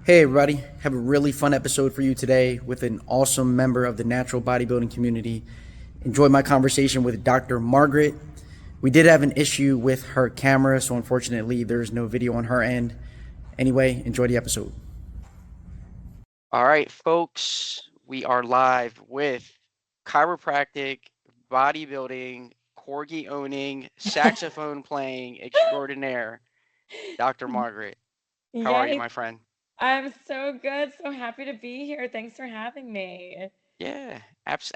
Hey everybody, have a really fun episode for you today with an awesome member of the natural bodybuilding community. Enjoyed my conversation with Dr. Margaret. We did have an issue with her camera, so unfortunately there's no video on her end. Anyway, enjoy the episode. All right, folks, we are live with chiropractic, bodybuilding, corgi owning, saxophone playing extraordinaire, Dr. Margaret. How are you, Yes, my friend? I'm so good. So happy to be here. Thanks for having me. Yeah,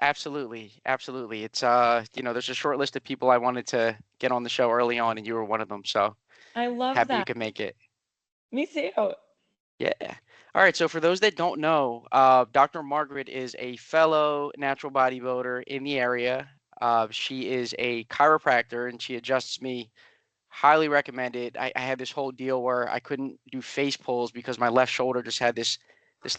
absolutely, absolutely. It's there's a short list of people I wanted to get on the show early on, and you were one of them. So I love happy you that. could make it. Me too. Yeah. All right. So for those that don't know, Dr. Margaret is a fellow natural bodybuilder in the area. She is a chiropractor and she adjusts me. Highly recommended. I had this whole deal where I couldn't do face pulls because my left shoulder just had this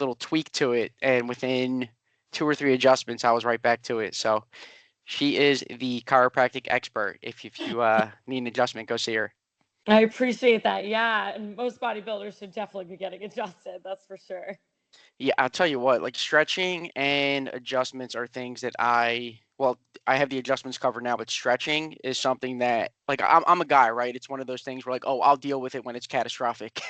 little tweak to it, and within two or three adjustments, I was right back to it. So she is the chiropractic expert. If you need an adjustment, go see her. I appreciate that. Yeah. And most bodybuilders should definitely be getting adjusted. That's for sure. Yeah, I'll tell you what, like stretching and adjustments are things that I have the adjustments covered now, but stretching is something that like I'm a guy, right? It's one of those things where like, oh, I'll deal with it when it's catastrophic.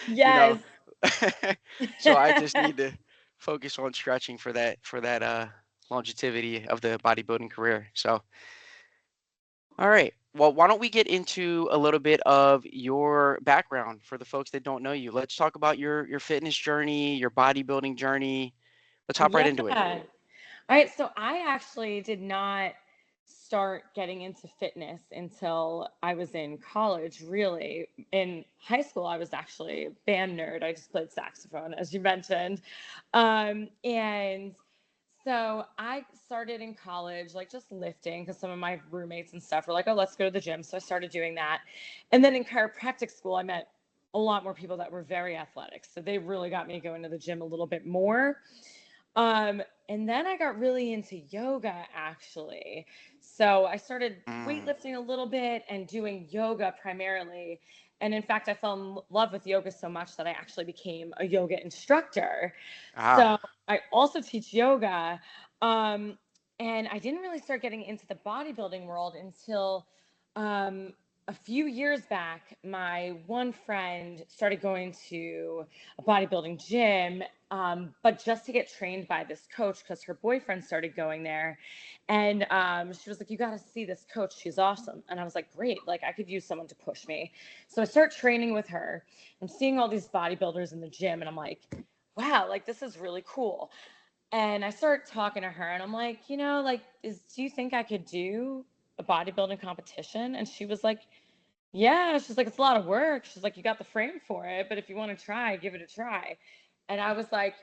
You know. Yes. So I just need to focus on stretching for that longevity of the bodybuilding career. So, all right. Well, why don't we get into a little bit of your background for the folks that don't know you? Let's talk about your fitness journey, your bodybuilding journey. Let's hop right Yeah. into it. All right. So I actually did not start getting into fitness until I was in college, really. In high school, I was actually a band nerd. I just played saxophone, as you mentioned. And so I started in college, like just lifting, because some of my roommates and stuff were like, oh, let's go to the gym. So I started doing that. And then in chiropractic school, I met a lot more people that were very athletic. So they really got me going to the gym a little bit more. And then I got really into yoga actually. So I started Mm. weightlifting a little bit and doing yoga primarily. And in fact, I fell in love with yoga so much that I actually became a yoga instructor. Ah. So I also teach yoga. Um, and I didn't really start getting into the bodybuilding world until um, a few years back. My one friend started going to a bodybuilding gym, but just to get trained by this coach because her boyfriend started going there. And she was like, you got to see this coach. She's awesome. And I was like, great. Like, I could use someone to push me. So I start training with her and seeing all these bodybuilders in the gym. And I'm like, wow, like, this is really cool. And I start talking to her and I'm like, like, do you think I could do a bodybuilding competition? And she was like, yeah, she's like, it's a lot of work. She's like, you got the frame for it, but if you want to try, give it a try. And I was like,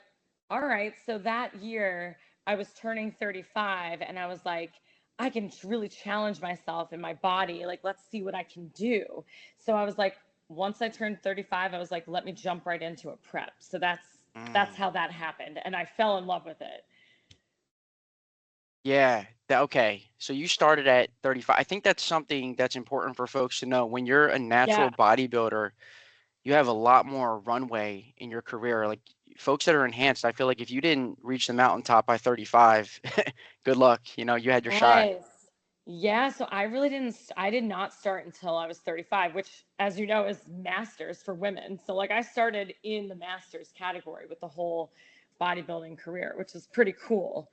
all right. So that year I was turning 35 and I was like, I can really challenge myself in my body. Like, let's see what I can do. So I was like, once I turned 35, I was like, let me jump right into a prep. So that's Mm. how that happened. And I fell in love with it. Yeah. Okay. So you started at 35. I think that's something that's important for folks to know. When you're a Yeah. natural bodybuilder, you have a lot more runway in your career. Like folks that are enhanced, I feel like if you didn't reach the mountaintop by 35, good luck. You know, you had your shot. Nice. Yeah, so I did not start until I was 35, which as you know is masters for women. So like I started in the masters category with the whole bodybuilding career, which is pretty cool.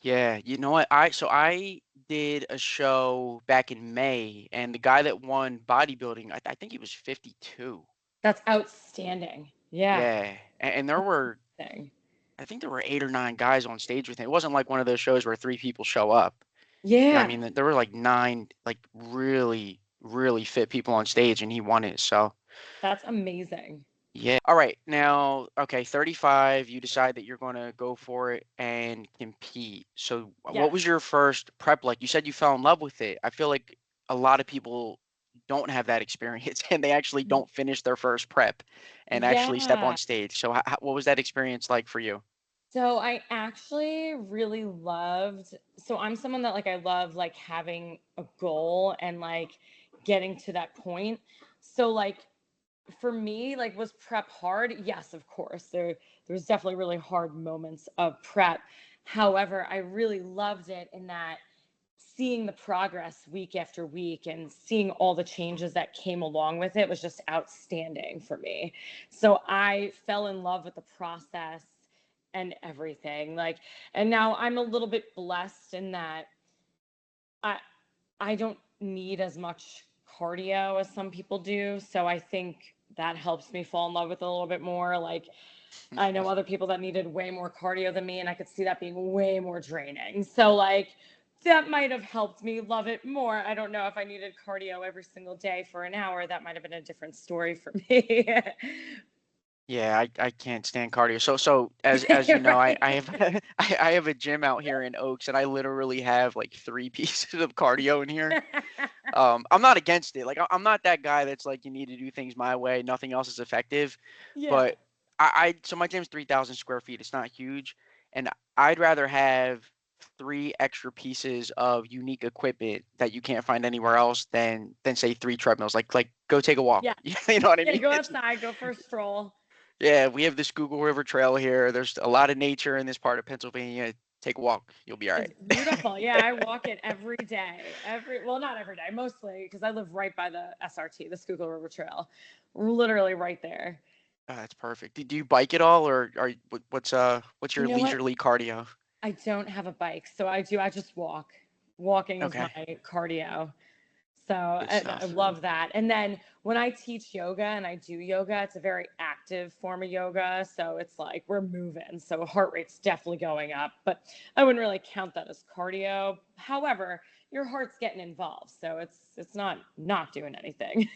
Yeah, you know what? I did a show back in May, and the guy that won bodybuilding, I think he was 52. That's outstanding. Yeah. Yeah, and there were, Thing. I think there were 8 or 9 guys on stage with him. It wasn't like one of those shows where three people show up. You know, what I Yeah. mean, there were like nine, like really fit people on stage, and he won it. So That's amazing. yeah. All right, now, okay, 35. You decide that you're going to go for it and compete. So what Yes. was your first prep like? You said you fell in love with it. I feel like a lot of people don't have that experience and they actually don't finish their first prep and actually step on Yeah. stage. So what was that experience like for you? So I actually really loved, so I'm someone that like I love like having a goal and like getting to that point. So like for me, like, was prep hard? Yes, of course. There was definitely really hard moments of prep. However, I really loved it in that seeing the progress week after week and seeing all the changes that came along with it was just outstanding for me. So I fell in love with the process and everything. Like, and now I'm a little bit blessed in that I I don't need as much cardio as some people do. So I think that helps me fall in love with it a little bit more. Like, I know other people that needed way more cardio than me, and I could see that being way more draining. So, like, that might have helped me love it more. I don't know if I needed cardio every single day for an hour. That might have been a different story for me. Yeah, I can't stand cardio. So as you know, I Right. have I have a gym out here in Oaks, and I literally have like 3 pieces of cardio in here. I'm not against it. Like I'm not that guy that's like you need to do things my way. Nothing else is effective. Yeah. But so my gym's 3,000 square feet. It's not huge, and I'd rather have 3 extra pieces of unique equipment that you can't find anywhere else than say 3 treadmills. Like go take a walk. Yeah. You know what I Yeah. mean? Go outside, go for a stroll. Yeah, we have the Schuylkill River Trail here. There's a lot of nature in this part of Pennsylvania. Take a walk. You'll be all It's right. beautiful. Yeah, I walk it every day. Well, not every day, mostly because I live right by the SRT, the Schuylkill River Trail. Literally right there. That's perfect. Do you bike at all, or what's You your know what? leisurely cardio? I don't have a bike, so I just walk. Walking is my Okay, cardio. So good I stuff. love that. And then when I teach yoga and I do yoga, it's a very active form of yoga. So it's like we're moving. So heart rate's definitely going up, but I wouldn't really count that as cardio. However, your heart's getting involved. So it's not doing anything.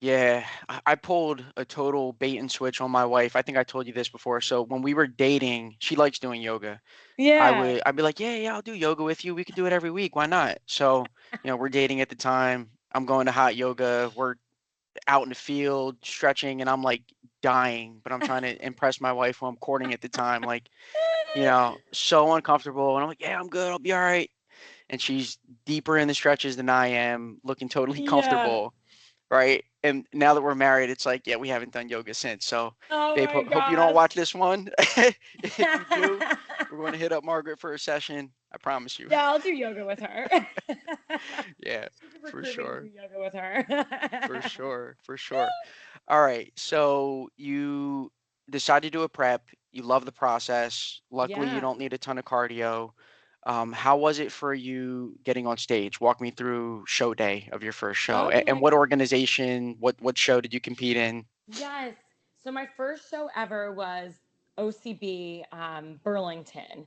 Yeah, I pulled a total bait and switch on my wife. I think I told you this before. So when we were dating, she likes doing yoga. Yeah. I'd be like, yeah, yeah, I'll do yoga with you. We could do it every week. Why not? So, we're dating at the time. I'm going to hot yoga. We're out in the field stretching, and I'm like dying, but I'm trying to impress my wife who I'm courting at the time. Like, so uncomfortable. And I'm like, yeah, I'm good. I'll be all right. And she's deeper in the stretches than I am, looking totally Yeah. comfortable. Right. And now that we're married, it's like, yeah, we haven't done yoga since. So, Oh babe, my hope you don't gosh. watch this one. If you do, we're going to hit up Margaret for a session. I promise you. Yeah, I'll do yoga with her. Yeah, She can for recruit me to do sure. yoga with her. For sure. For sure. All right. So you decide to do a prep. You love the process. Luckily, you Yeah. don't need a ton of cardio. How was it for you getting on stage? Walk me through show day of your first show. Oh And my what organization, what show did you compete in? Yes. So my first show ever was OCB Burlington,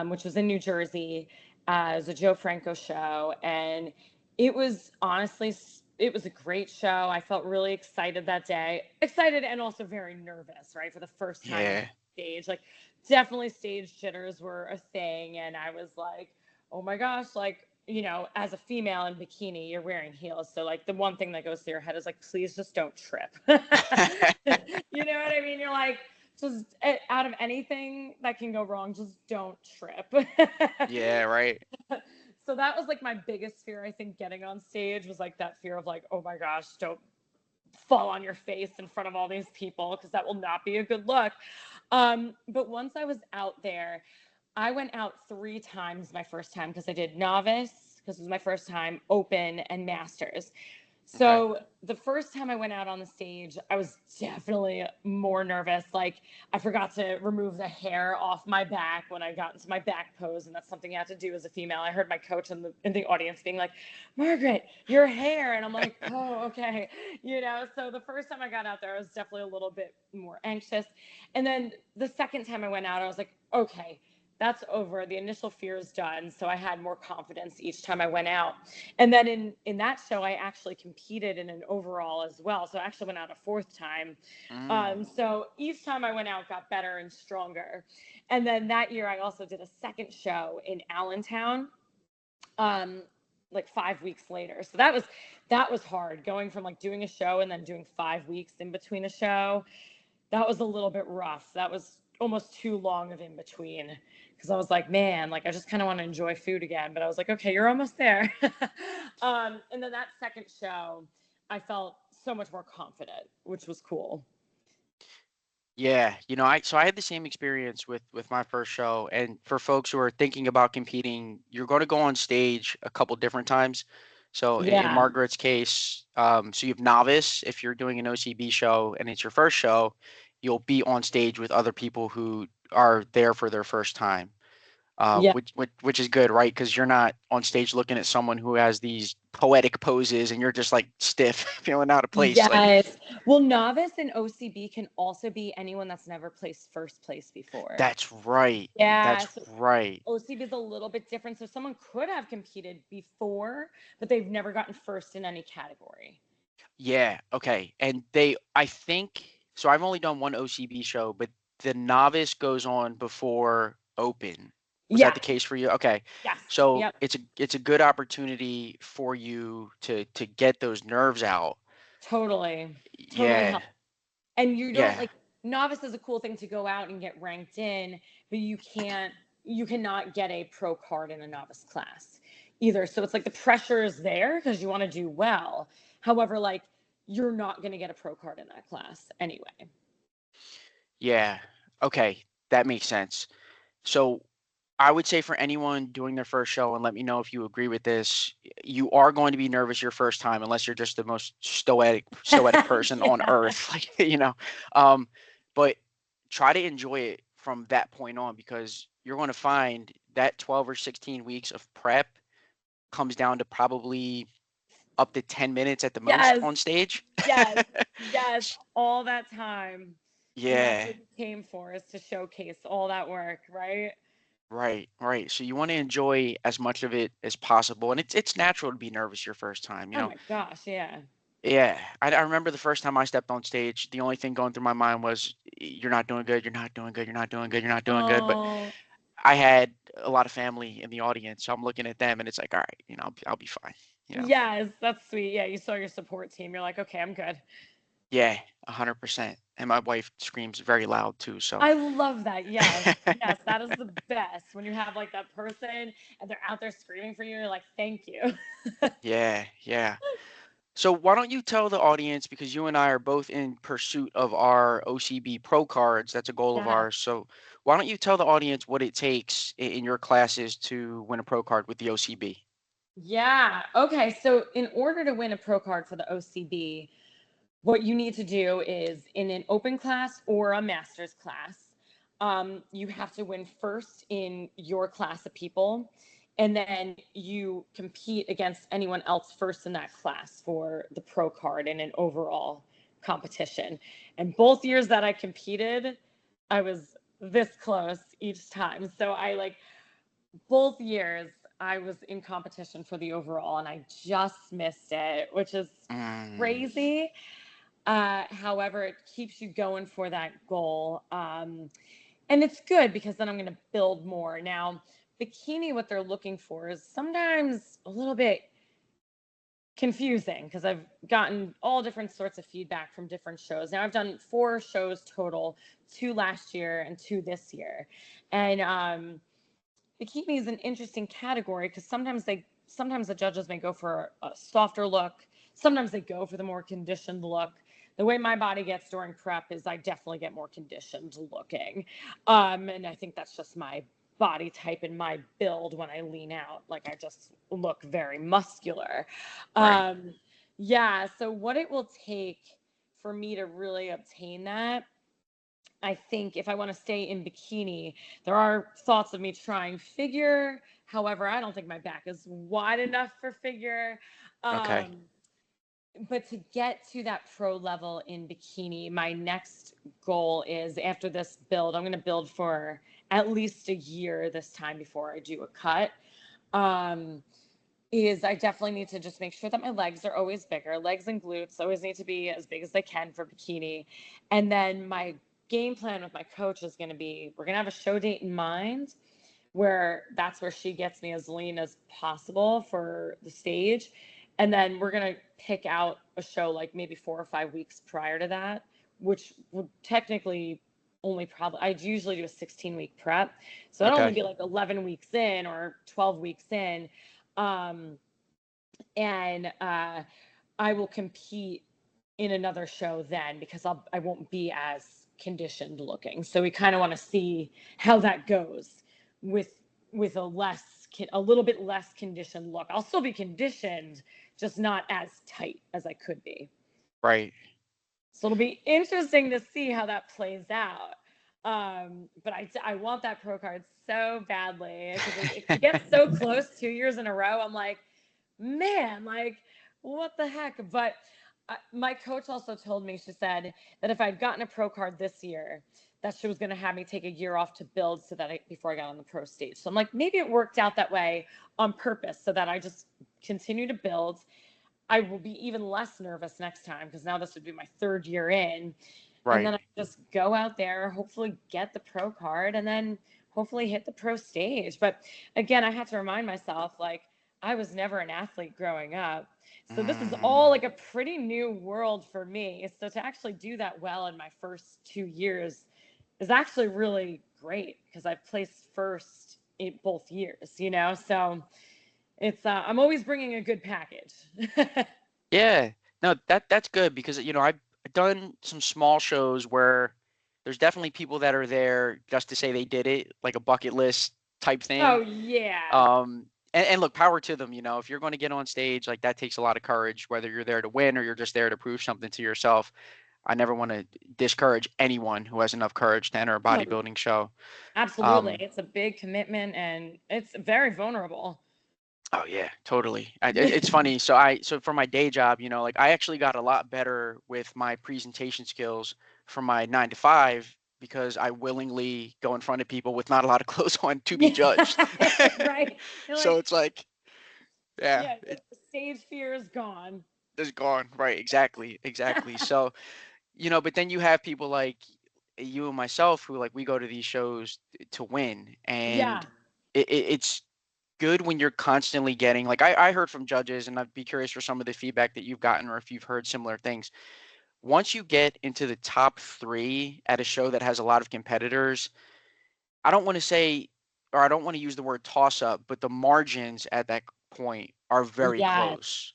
which was in New Jersey. It was a Joe Franco show, and it was honestly it was a great show. I felt really excited that day, excited and also very nervous, right, for the first time on Yeah. stage. Like, definitely stage jitters were a thing, and I was like, oh my gosh, like, as a female in bikini, you're wearing heels. So, like, the one thing that goes through your head is like, please just don't trip. You know what I mean? You're like, just out of anything that can go wrong, just don't trip. Yeah, right. So that was like my biggest fear, I think, getting on stage was like that fear of like, oh my gosh, don't fall on your face in front of all these people because that will not be a good look. But once I was out there, I went out 3 times my first time because I did novice, because it was my first time, open, and masters. Okay. So the first time I went out on the stage, I was definitely more nervous. Like, I forgot to remove the hair off my back when I got into my back pose, and that's something you have to do as a female. I heard my coach in the audience being like, "Margaret, your hair," and I'm like, "Oh, okay." So the first time I got out there, I was definitely a little bit more anxious, and then the second time I went out, I was like, "Okay, that's over. The initial fear is done." So I had more confidence each time I went out. And then in that show, I actually competed in an overall as well. So I actually went out a fourth time. Mm. So each time I went out, got better and stronger. And then that year, I also did a second show in Allentown, um, like 5 weeks later. So that was hard, going from like doing a show and then doing 5 weeks in between a show. That was a little bit rough. That was almost too long of in between because I was like, man, like I just kind of want to enjoy food again. But I was like, okay, you're almost there. And then that second show, I felt so much more confident, which was cool. Yeah, I had the same experience with my first show, and for folks who are thinking about competing, you're going to go on stage a couple different times. So in Yeah. Margaret's case, so you have novice. If you're doing an OCB show and it's your first show, you'll be on stage with other people who are there for their first time, Yeah. which is good, right? Because you're not on stage looking at someone who has these poetic poses, and you're just like stiff, feeling out of place. Like, Yes. Well, novice and OCB can also be anyone that's never placed first place before. that's right. Yeah. That's So right. OCB is a little bit different. So someone could have competed before, but they've never gotten first in any category. Yeah, okay. And I think, so I've only done one OCB show, but the novice goes on before open. Was that Yeah. the case for you? Okay. Yes. So Yep. it's a good opportunity for you to get those nerves out. Totally. Totally Yeah. help. And you don't Yeah. like novice is a cool thing to go out and get ranked in, but you cannot get a pro card in a novice class either. So it's like the pressure is there because you want to do well. However, like you're not going to get a pro card in that class anyway. Yeah. Okay. That makes sense. So I would say for anyone doing their first show, and let me know if you agree with this, you are going to be nervous your first time unless you're just the most stoic person on Yeah. earth, like. Um, but try to enjoy it from that point on, because you're going to find that 12 or 16 weeks of prep comes down to probably up to 10 minutes at the most Yes. on stage. Yes. Yes. All that time. And that's Yeah. what you came for, is to showcase all that work, right? Right, right. So you want to enjoy as much of it as possible, and it's natural to be nervous your first time. Oh my gosh, yeah. Yeah, I remember the first time I stepped on stage, the only thing going through my mind was, "You're not doing good. You're not doing good. You're not doing good. You're not doing good." But Oh, I had a lot of family in the audience, so I'm looking at them, and it's like, all right, I'll be fine. You know. yes, that's sweet. Yeah, you saw your support team. You're like, okay, I'm good. Yeah, 100%. And my wife screams very loud too, so. I love that. Yes. Yes, that is the best when you have like that person and they're out there screaming for you. You're like, thank you. Yeah, yeah. So why don't you tell the audience, because you and I are both in pursuit of our OCB Pro cards, that's a goal of Yeah. ours. So why don't you tell the audience what it takes in your classes to win a Pro card with the OCB? Yeah. Okay. So, in order to win a pro card for the OCB, what you need to do is in an open class or a master's class, you have to win first in your class of people. And then you compete against anyone else first in that class for the pro card in an overall competition. And both years that I competed, I was this close each time. So I like both years I was in competition for the overall and I just missed it, which is Mm, crazy. However, it keeps you going for that goal. And it's good because then I'm going to build more. Now, bikini, what they're looking for is sometimes a little bit confusing because I've gotten all different sorts of feedback from different shows. Now, I've done 4 shows total, 2 last year and 2 this year. And bikini is an interesting category because sometimes the judges may go for a softer look, sometimes they go for the more conditioned look. The way my body gets during prep is I definitely get more conditioned looking, and I think that's just my body type and my build. When I lean out, like I just look very muscular. right. um, yeah, so what it will take for me to really obtain that, I think if I want to stay in bikini, there are thoughts of me trying figure. However, I don't think my back is wide enough for figure. Okay. Um, but to get to that pro level in bikini, my next goal is after this build, I'm going to build for at least a year this time before I do a cut. Um, is I definitely need to just make sure that my legs are always bigger. Legs and glutes always need to be as big as they can for bikini. And then my game plan with my coach is going to be, we're going to have a show date in mind where that's where she gets me as lean as possible for the stage. And then we're going to pick out a show like maybe 4 or 5 weeks prior to that, which would technically only probably, I'd usually do a 16-week prep. So it'd only Okay. be like 11 weeks in or 12 weeks in. Um, and I will compete in another show then, because I won't be as conditioned looking. So we kind of want to see how that goes with a little bit less conditioned look. I'll still be conditioned, just not as tight as I could be. Right. So it'll be interesting to see how that plays out. But I want that pro card so badly, because it gets so close 2 years in a row. I'm like, man, like, what the heck? But my coach also told me, she said that if I'd gotten a pro card this year, that she was going to have me take a year off to build so that before I got on the pro stage. So I'm like, maybe it worked out that way on purpose, so that I just continue to build. I will be even less nervous next time, because now this would be my 3rd year in. And then Right. I just go out there, hopefully get the pro card, and then hopefully hit the pro stage. But again, I have to remind myself, like, I was never an athlete growing up. So this is Mm. all like a pretty new world for me. So to actually do that well in my first 2 years is actually really great, because I've placed first in both years, you know? So it's I'm always bringing a good package. Yeah. No, that's good because I've done some small shows where there's definitely people that are there just to say they did it, like a bucket list type Oh thing. yeah. And look, power to them, if you're going to get on stage, like that takes a lot of courage, whether you're there to win or you're just there to prove something to yourself. I never want to discourage anyone who has enough courage to enter a Oh, bodybuilding show. absolutely. Um, It's a big commitment, and it's very vulnerable. Oh yeah, totally. It's funny. So for my day job, like I actually got a lot better with my presentation skills from my 9 to 5 because I willingly go in front of people with not a lot of clothes on to be Yeah, judged. right. You're So like, it's like, yeah, yeah, stage fear is gone. it's gone. Right, exactly, exactly. So, but then you have people like you and myself who like we go to these shows to win, and Yeah. it's good when you're constantly getting like I heard from judges, and I'd be curious for some of the feedback that you've gotten or if you've heard similar things. Once you get into the top 3 at a show that has a lot of competitors, I don't want to say, or I don't want to use the word toss up, but the margins at that point are very Yes. close.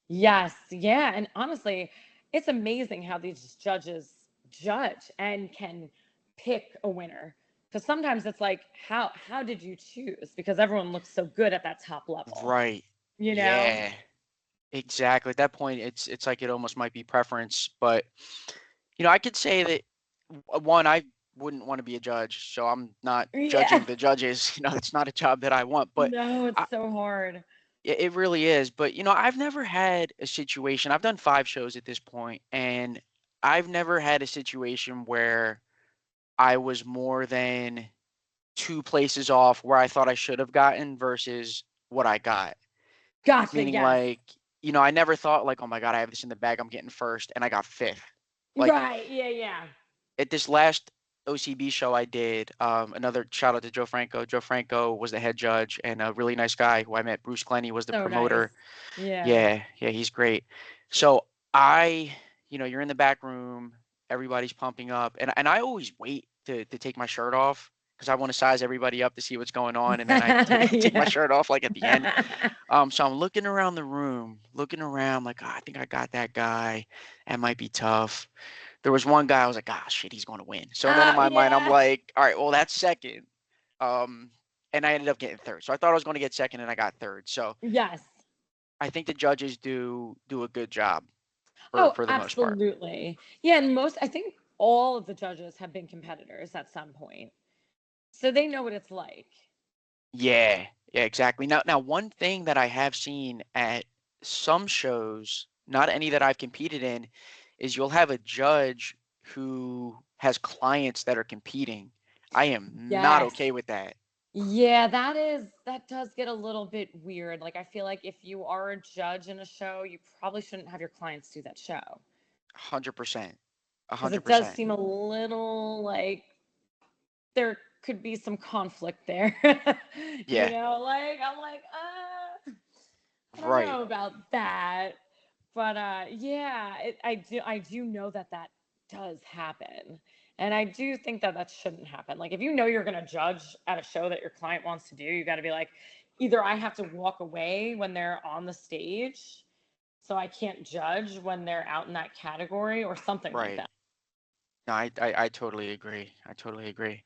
Yes. Yeah. And honestly, it's amazing how these judges judge and can pick a winner. Because sometimes it's like, how did you choose? Because everyone looks so good at that top level, Right. you know? Yeah. Exactly. At that point, it's like it almost might be preference, but I could say that one, I wouldn't want to be a judge, so I'm not Yeah. judging the judges. It's not a job that I want, but No, I, it's so hard. it really is. But I've never had a situation. I've done 5 shows at this point, and I've never had a situation where I was more than 2 places off where I thought I should have gotten versus what I got. Gotcha. Meaning, Yes. like, I never thought like, oh my God, I have this in the bag. I'm getting first, and I got fifth. Like Right. Yeah. Yeah. at this last OCB show I did, another shout out to Joe Franco. Joe Franco was the head judge and a really nice guy who I met. Bruce Glenny was the So nice. promoter. Yeah. Yeah, yeah, he's great. So I, you're in the back room, everybody's pumping up, and I always wait to take my shirt off because I want to size everybody up to see what's going on, and then I take my Yeah. shirt off like at the end. So I'm looking around the room, looking around, like, "Oh, I think I got that guy. That might be tough." There was one guy I was like, "Ah, shit, he's going to win." So then in my mind, I'm Yeah. like, "All right, well, that's second." Um, and I ended up getting third. So I thought I was going to get second, and I got third. So Yes. I think the judges do a good job for Oh, for the most part. absolutely. Yeah, and I think all of the judges have been competitors at some point. So they know what it's like. Yeah, yeah, exactly. Now, one thing that I have seen at some shows, not any that I've competed in, is you'll have a judge who has clients that are competing. I am not Yes. okay with that. Yeah, that does get a little bit weird. Like, I feel like if you are a judge in a show, you probably shouldn't have your clients do that show, 100%. A because hundred it does percent. seem a little like there could be some conflict there. Yeah, Like, I'm like, I don't right. know about that. But yeah, I do know that that does happen. And I do think that that shouldn't happen. Like, if you know you're going to judge at a show that your client wants to do, you got to be like, either I have to walk away when they're on the stage so I can't judge when they're out in that category or something like Right. that. No, I totally agree. I totally agree.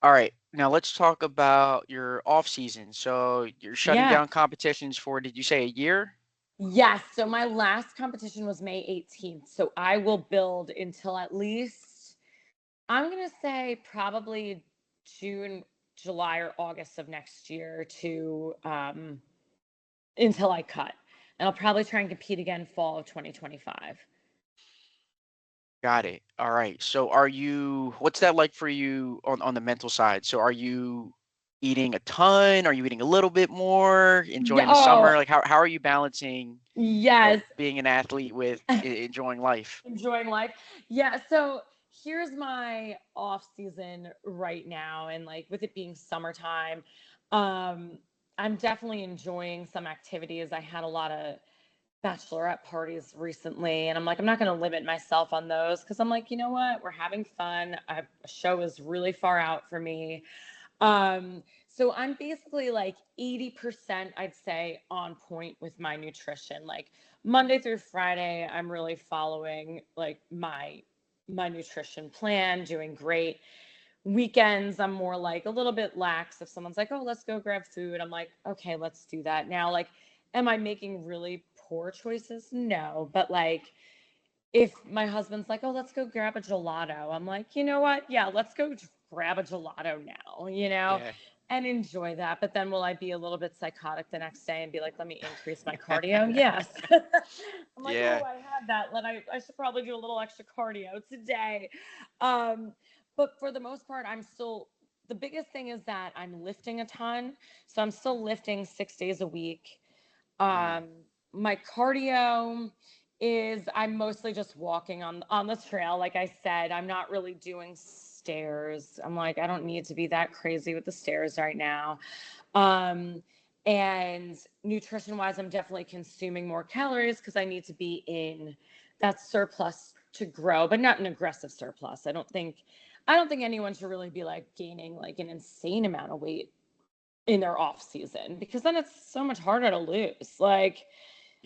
All right. Now let's talk about your off season. So you're shutting Yeah. down competitions for, did you say a year? Yes. So my last competition was May 18th. So I will build until at least, I'm going to say probably June, July, or August of next year to until I cut. And I'll probably try and compete again fall of 2025. Got it. All right. So what's that like for you on the mental side? So are you eating a ton? Are you eating a little bit more? Yeah. Enjoying the Oh, summer? Like how are you balancing, yes. being an athlete with enjoying life? Enjoying life. Yeah. So here's my off season right now. And like with it being summertime, um, I'm definitely enjoying some activities. I had a lot of bachelorette parties recently, and I'm like, I'm not going to limit myself on those because I'm like, you know what? We're having fun. A show is really far out for me. So I'm basically like 80%, I'd say, on point with my nutrition. Like Monday through Friday, I'm really following like my nutrition plan, doing great. Weekends, I'm more like a little bit lax. If someone's like, "Oh, let's go grab food," I'm like, "Okay, let's do that." Now, like, am I making really poor choices? No, but like if my husband's like, "Oh, let's go grab a gelato," I'm like, "You know what? Yeah, let's go grab a gelato now, Yeah. and enjoy that." But then will I be a little bit psychotic the next day and be like, "Let me increase my cardio?" Yes. I'm like, "Oh, Yeah. I had that. I should probably do a little extra cardio today." Um, but for the most part, the biggest thing is that I'm lifting a ton. So I'm still lifting 6 days a week. Mm, Um, my cardio is I'm mostly just walking on the trail. Like I said, I'm not really doing stairs. I'm like, I don't need to be that crazy with the stairs right now. Um, and nutrition wise, I'm definitely consuming more calories because I need to be in that surplus to grow, but not an aggressive surplus. I don't think anyone should really be like gaining like an insane amount of weight in their off season because then it's so much harder to lose. Like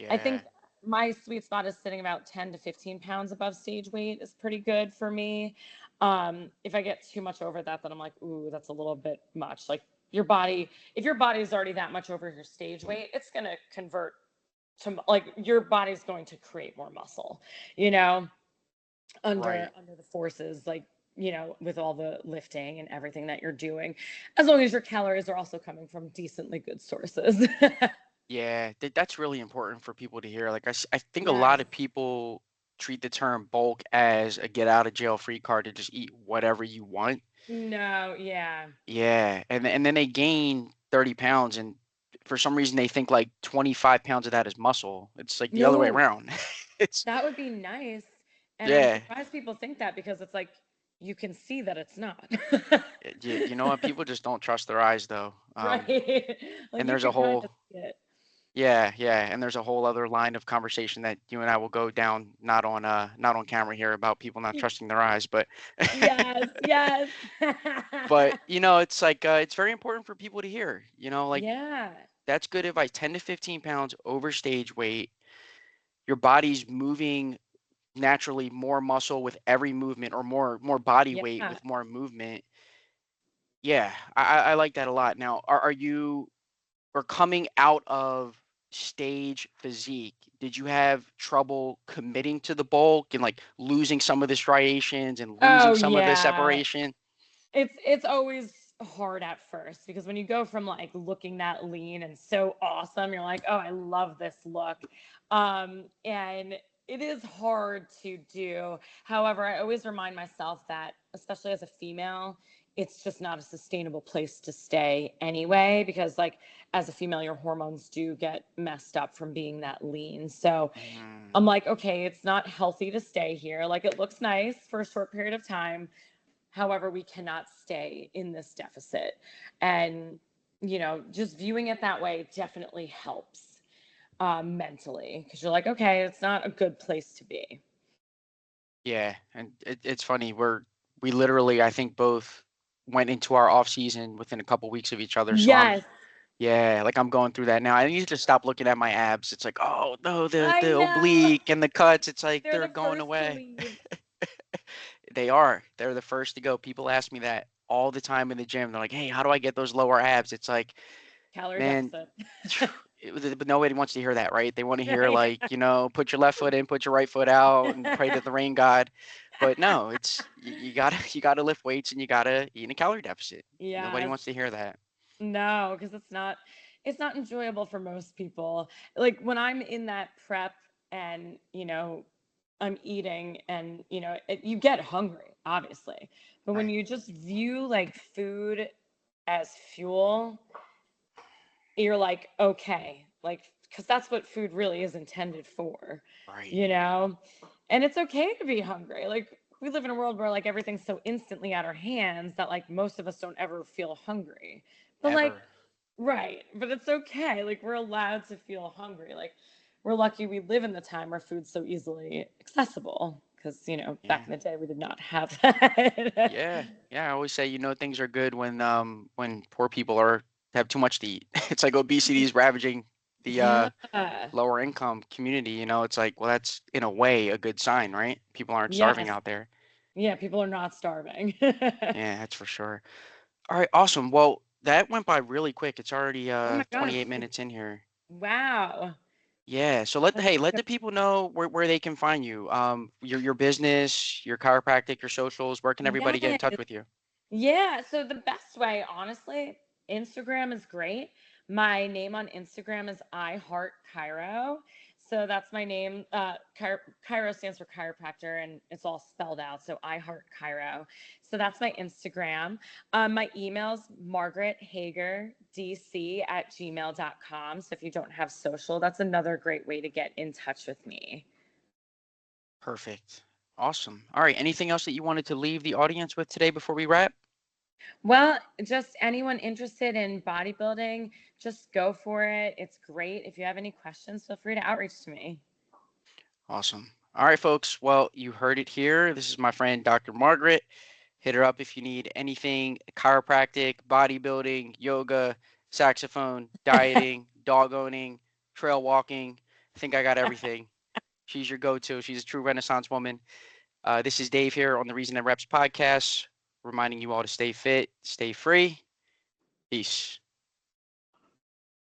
I yeah. think my sweet spot is sitting about 10 to 15 pounds above stage weight is pretty good for me. If I get too much over that, then I'm like, ooh, that's a little bit much. Like if your body is already that much over your stage weight, it's going to convert to like your body's going to create more muscle, you know, Right. under the forces, like, with all the lifting and everything that you're doing, as long as your calories are also coming from decently good sources. Yeah, that's really important for people to hear. Like I think a lot Yes. of people treat the term bulk as a get out of jail free card to just eat whatever you want. No, yeah. Yeah, and then they gain 30 pounds, and for some reason they think like 25 pounds of that is muscle. It's like the other way No, around. It's that would be nice. And I'm yeah. surprised people think that because it's like you can see that it's not. You know what? People just don't trust their eyes though. Right. Like And you there's a can kind whole of see it. yeah, and there's a whole other line of conversation that you and I will go down, not on camera here, about people not trusting their eyes, but Yes, yes. but it's like it's very important for people to hear. Like Yeah. that's good advice. 10 to 15 pounds over stage weight. Your body's moving naturally more muscle with every movement, or more body weight Yeah. with more movement. Yeah, I like that a lot. Now, are you or coming out of stage physique, did you have trouble committing to the bulk and like losing some of the striations and losing Oh some of the yeah. separation? It's always hard at first because when you go from like looking that lean and so awesome, you're like, oh, I love this look. And it is hard to do. However, I always remind myself that, especially as a female, it's just not a sustainable place to stay anyway, because like as a female, your hormones do get messed up from being that lean. So Mm, I'm like, okay, it's not healthy to stay here. Like it looks nice for a short period of time. However, we cannot stay in this deficit. And, just viewing it that way definitely helps mentally because you're like, okay, it's not a good place to be. yeah, and it's funny. We literally, I think, both went into our off season within a couple weeks of each other. So Yes. Yeah, like I'm going through that now. I need to stop looking at my abs. It's like, oh no, the I the know. oblique and the cuts. It's like They're they're the going first to away. leave. They are. They're the first to go. People ask me that all the time in the gym. They're like, "Hey, how do I get those lower abs?" It's like, Calorie man, deficit. but nobody wants to hear that, right? They want to hear Yeah. like, put your left foot in, put your right foot out, and pray to the rain god. But no, it's you gotta you gotta lift weights and you gotta eat in a calorie deficit. Nobody Yes. wants to hear that. No, because it's not enjoyable for most people. Like when I'm in that prep and, I'm eating and, you get hungry, obviously. But when Right. you just view like food as fuel, you're like, okay, like, because that's what food really is intended for, Right. you know? And it's okay to be hungry. Like, we live in a world where like everything's so instantly at our hands that like most of us don't ever feel hungry. But like, Ever. right, but it's okay. Like, we're allowed to feel hungry. Like, we're lucky we live in the time where food's so easily accessible because, back Yeah. in the day we did not have that. Yeah. Yeah. I always say, things are good when poor people have too much to eat. It's like obesity is ravaging the Yeah. lower income community. It's like, well, that's in a way a good sign, right? People aren't starving Yes. out there. Yeah, people are not starving. Yeah, that's for sure. All right, awesome. Well, that went by really quick. It's already Oh my gosh. 28 minutes in here. Wow. Yeah, so let the people know where they can find you. Your business, your chiropractic, your socials. Where can everybody get in touch Yes. with you? Yeah. So the best way, honestly, Instagram is great. My name on Instagram is I Heart Chiro. So that's my name. Chiro stands for chiropractor and it's all spelled out. So I Heart Chiro. So that's my Instagram. My email's Margaret Hager DC at gmail.com. So if you don't have social, that's another great way to get in touch with me. Perfect. Awesome. All right, anything else that you wanted to leave the audience with today before we wrap? Well, just anyone interested in bodybuilding, just go for it. It's great. If you have any questions, feel free to outreach to me. Awesome. All right, folks. Well, you heard it here. This is my friend Dr. Margaret. Hit her up if you need anything chiropractic, bodybuilding, yoga, saxophone, dieting, dog owning, trail walking. I think I got everything. She's your go to. She's a true Renaissance woman. This is Dave here on the Reason That Reps podcast, reminding you all to stay fit, stay free. Peace.